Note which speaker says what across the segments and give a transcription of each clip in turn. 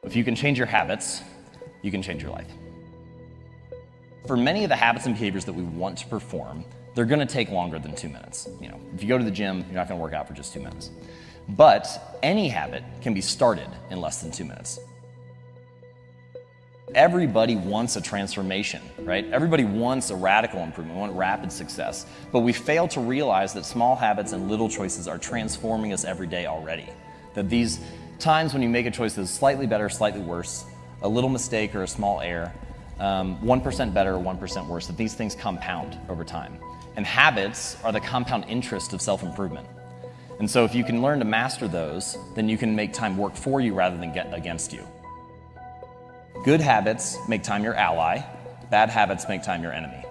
Speaker 1: If you can change your habits, you can change your life. For many of the habits and behaviors that we want to perform, they're gonna take longer than 2 minutes. If you go to the gym, you're not gonna work out for just 2 minutes. But any habit can be started in less than 2 minutes. Everybody wants a transformation, right? Everybody wants a radical improvement, want rapid success. But we fail to realize that small habits and little choices are transforming us every day already. That these times when you make a choice that's slightly better, slightly worse, a little mistake or a small error, 1% better or 1% worse, that these things compound over time. And habits are the compound interest of self-improvement. And so if you can learn to master those, then you can make time work for you rather than get against you. Good habits make time your ally, bad habits make time your enemy.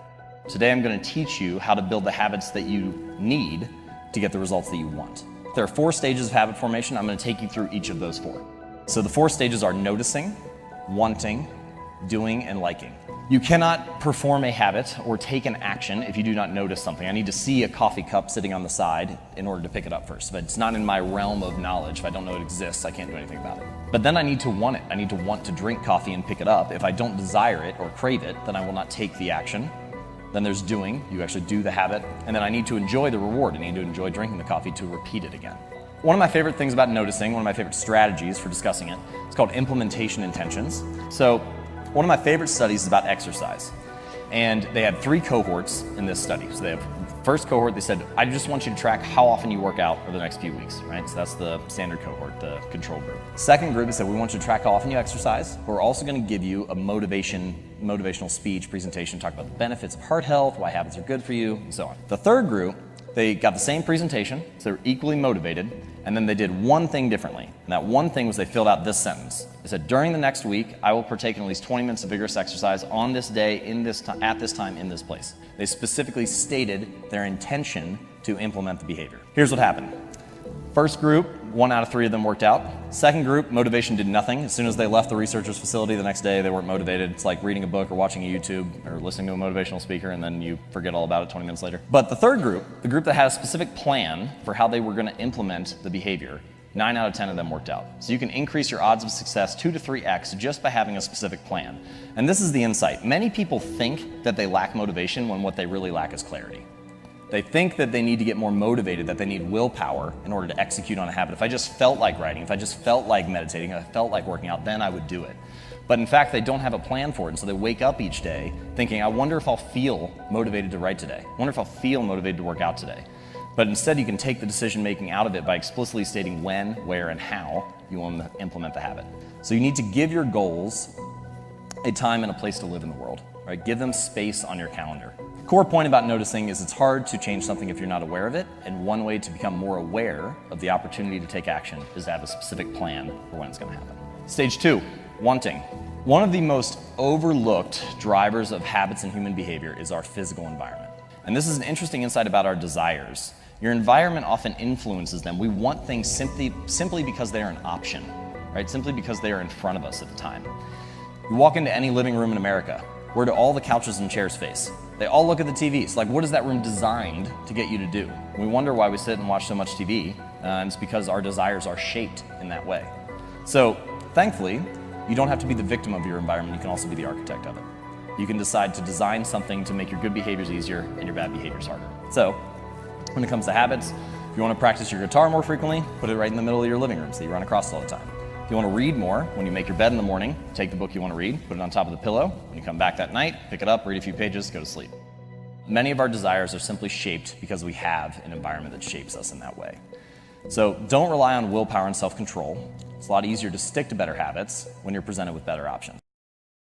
Speaker 1: Today I'm going to teach you how to build the habits that you need to get the results that you want. There are 4 stages of habit formation. I'm going to take you through each of those 4. So the 4 stages are noticing, wanting, doing, and liking. You cannot perform a habit or take an action if you do not notice something. I need to see a coffee cup sitting on the side in order to pick it up first. If it's not in my realm of knowledge, if I don't know it exists, I can't do anything about it. But then I need to want it. I need to want to drink coffee and pick it up. If I don't desire it or crave it, then I will not take the action. Then there's doing, you actually do the habit. And then I need to enjoy the reward. I need to enjoy drinking the coffee to repeat it again. One of my favorite things about noticing, one of my favorite strategies for discussing it, it's called implementation intentions. So one of my favorite studies is about exercise. And they had 3 cohorts in this study. So they have first cohort, they said, I just want you to track how often you work out over the next few weeks, right? So that's the standard cohort, the control group. Second group, they said, we want you to track how often you exercise. We're also gonna give you a motivational speech presentation, talk about the benefits of heart health, why habits are good for you, and so on. The third group, they got the same presentation, so they were equally motivated, and then they did one thing differently. And that one thing was they filled out this sentence. They said, during the next week, I will partake in at least 20 minutes of vigorous exercise on this day, at this time, in this place. They specifically stated their intention to implement the behavior. Here's what happened. First group, 1 out of 3 of them worked out. Second group, motivation did nothing. As soon as they left the researcher's facility the next day, they weren't motivated. It's like reading a book or watching a YouTube or listening to a motivational speaker and then you forget all about it 20 minutes later. But the third group, the group that had a specific plan for how they were going to implement the behavior, 9 out of 10 of them worked out. So you can increase your odds of success 2 to 3x just by having a specific plan. And this is the insight. Many people think that they lack motivation when what they really lack is clarity. They think that they need to get more motivated, that they need willpower in order to execute on a habit. If I just felt like writing, if I just felt like meditating, if I felt like working out, then I would do it. But in fact, they don't have a plan for it, and so they wake up each day thinking, I wonder if I'll feel motivated to write today. I wonder if I'll feel motivated to work out today. But instead, you can take the decision making out of it by explicitly stating when, where, and how you want to implement the habit. So you need to give your goals a time and a place to live in the world, right? Give them space on your calendar. The core point about noticing is it's hard to change something if you're not aware of it, and one way to become more aware of the opportunity to take action is to have a specific plan for when it's going to happen. Stage 2, wanting. One of the most overlooked drivers of habits and human behavior is our physical environment. And this is an interesting insight about our desires. Your environment often influences them. We want things simply because they are an option, right? Simply because they are in front of us at the time. You walk into any living room in America, where do all the couches and chairs face? They all look at the TVs. Like, what is that room designed to get you to do? We wonder why we sit and watch so much TV, and it's because our desires are shaped in that way. So, thankfully, you don't have to be the victim of your environment, you can also be the architect of it. You can decide to design something to make your good behaviors easier and your bad behaviors harder. So, when it comes to habits, if you want to practice your guitar more frequently, put it right in the middle of your living room so you run across it all the time. If you want to read more, when you make your bed in the morning, take the book you want to read, put it on top of the pillow. When you come back that night, pick it up, read a few pages, go to sleep. Many of our desires are simply shaped because we have an environment that shapes us in that way. So don't rely on willpower and self-control. It's a lot easier to stick to better habits when you're presented with better options.